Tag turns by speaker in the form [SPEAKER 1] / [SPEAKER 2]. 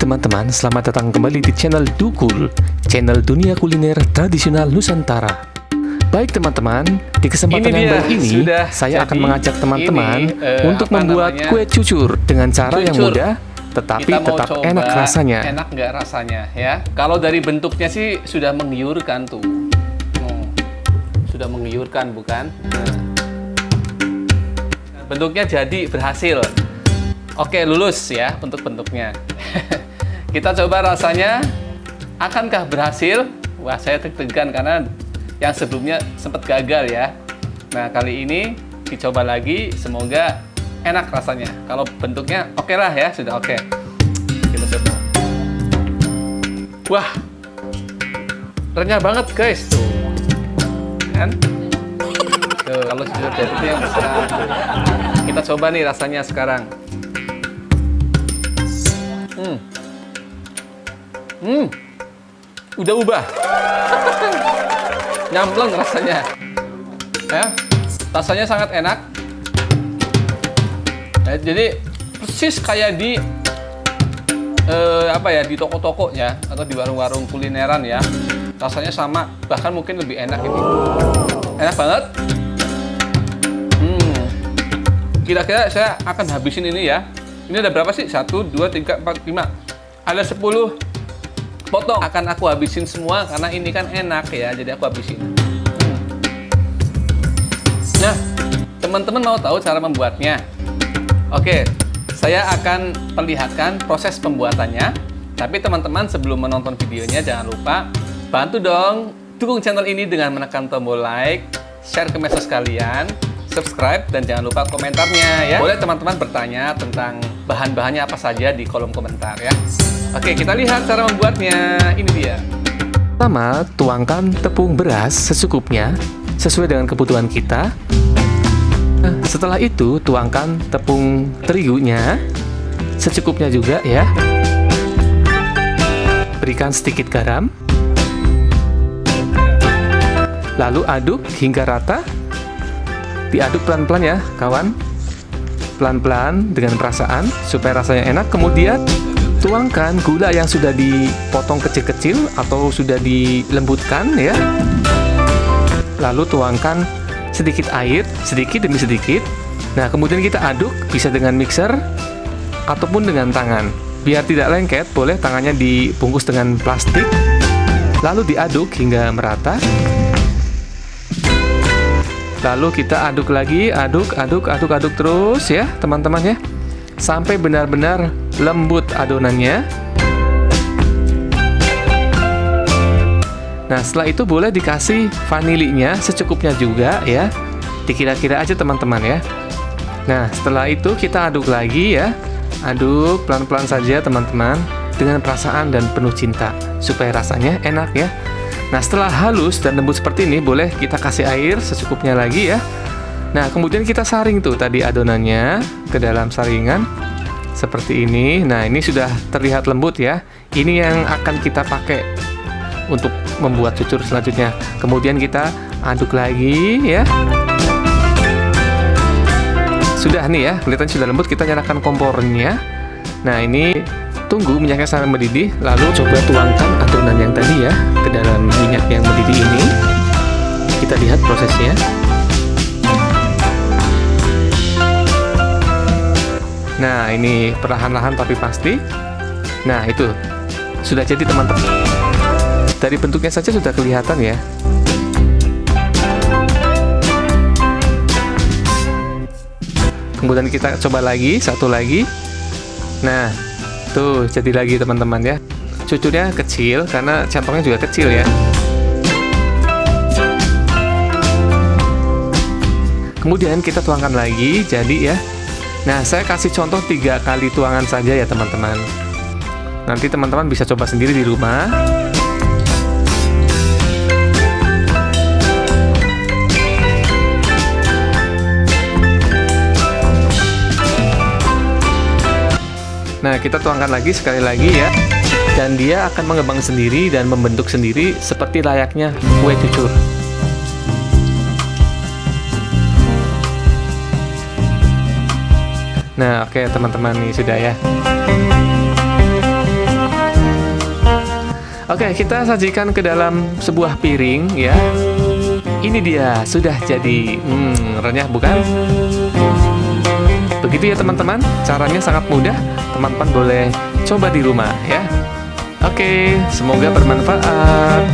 [SPEAKER 1] teman-teman, selamat datang kembali di channel Dukul, channel dunia kuliner tradisional Nusantara. Baik teman-teman, di kesempatan yang baru ini, saya akan mengajak teman-teman untuk membuat kue cucur dengan cara yang mudah, tetapi tetap enak rasanya.
[SPEAKER 2] Enak nggak rasanya ya? Kalau dari bentuknya sih sudah menggiurkan tuh. Sudah menggiurkan bukan? Bentuknya jadi berhasil. Oke, lulus ya untuk bentuknya. Kita coba rasanya. Akankah berhasil? Wah, saya deg-degan karena yang sebelumnya sempat gagal ya. Nah, kali ini dicoba lagi. Semoga enak rasanya. Kalau bentuknya oke lah ya, sudah oke. Kita coba. Wah, renyah banget guys. Tuh. Kan? Tuh, kalau sudah jadi yang besar. Kita coba nih rasanya sekarang. Udah ubah. Nyampleng rasanya. Ya. Rasanya sangat enak. Ya, jadi persis kayak di di toko-toko ya atau di warung-warung kulineran ya. Rasanya sama, bahkan mungkin lebih enak ini. Enak banget. Kira-kira saya akan habisin ini ya. Ini ada berapa sih? 1, 2, 3, 4, 5. Ada 10 potong. Akan aku habisin semua karena ini kan enak ya. Jadi aku habisin. Nah, teman-teman mau tahu cara membuatnya? Oke, saya akan perlihatkan proses pembuatannya. Tapi teman-teman sebelum menonton videonya jangan lupa bantu dong dukung channel ini dengan menekan tombol like, share ke medsos kalian, subscribe, dan jangan lupa komentarnya ya. Boleh teman-teman bertanya tentang bahan-bahannya apa saja di kolom komentar ya. Oke, kita lihat cara membuatnya. Ini dia.
[SPEAKER 1] Pertama, tuangkan tepung beras secukupnya sesuai dengan kebutuhan kita. Setelah itu, tuangkan tepung terigunya secukupnya juga ya. Berikan sedikit garam. Lalu aduk hingga rata. Diaduk pelan-pelan ya, kawan. Pelan-pelan dengan perasaan supaya rasanya enak. Kemudian tuangkan gula yang sudah dipotong kecil-kecil atau sudah dilembutkan ya. Lalu tuangkan sedikit air, sedikit demi sedikit. Nah, kemudian kita aduk, bisa dengan mixer ataupun dengan tangan. Biar tidak lengket, boleh tangannya dibungkus dengan plastik. Lalu diaduk hingga merata. Lalu kita aduk lagi, aduk terus ya teman-teman ya. Sampai benar-benar lembut adonannya. Nah, setelah itu boleh dikasih vanilinya secukupnya juga ya. Dikira-kira aja teman-teman ya. Nah, setelah itu kita aduk lagi ya. Aduk pelan-pelan saja teman-teman, dengan perasaan dan penuh cinta supaya rasanya enak ya. Nah, setelah halus dan lembut seperti ini, boleh kita kasih air secukupnya lagi ya. Nah, kemudian kita saring tuh tadi adonannya ke dalam saringan seperti ini. Nah, ini sudah terlihat lembut ya. Ini yang akan kita pakai untuk membuat cucur selanjutnya. Kemudian kita aduk lagi ya. Sudah nih ya, kelihatan sudah lembut. Kita nyalakan kompornya. Nah, ini tunggu minyaknya sampai mendidih, lalu coba tuangkan adonan yang tadi ya ke dalam minyak yang mendidih ini. Kita lihat prosesnya. Nah, ini perlahan-lahan tapi pasti. Nah, itu sudah jadi teman-teman. Dari bentuknya saja sudah kelihatan ya. Kemudian kita coba lagi, satu lagi. Nah, tuh jadi lagi teman-teman ya. Cucurnya kecil karena centongnya juga kecil ya. Kemudian kita tuangkan lagi jadi ya. Nah, saya kasih contoh 3 kali tuangan saja ya teman-teman. Nanti teman-teman bisa coba sendiri di rumah. Nah, kita tuangkan lagi sekali lagi ya. Dan dia akan mengembang sendiri dan membentuk sendiri seperti layaknya kue cucur. Nah, oke teman-teman, nih sudah ya. Oke, kita sajikan ke dalam sebuah piring ya. Ini dia, sudah jadi. Renyah bukan? Begitu ya teman-teman, caranya sangat mudah. Teman-teman boleh coba di rumah ya. Oke, semoga bermanfaat.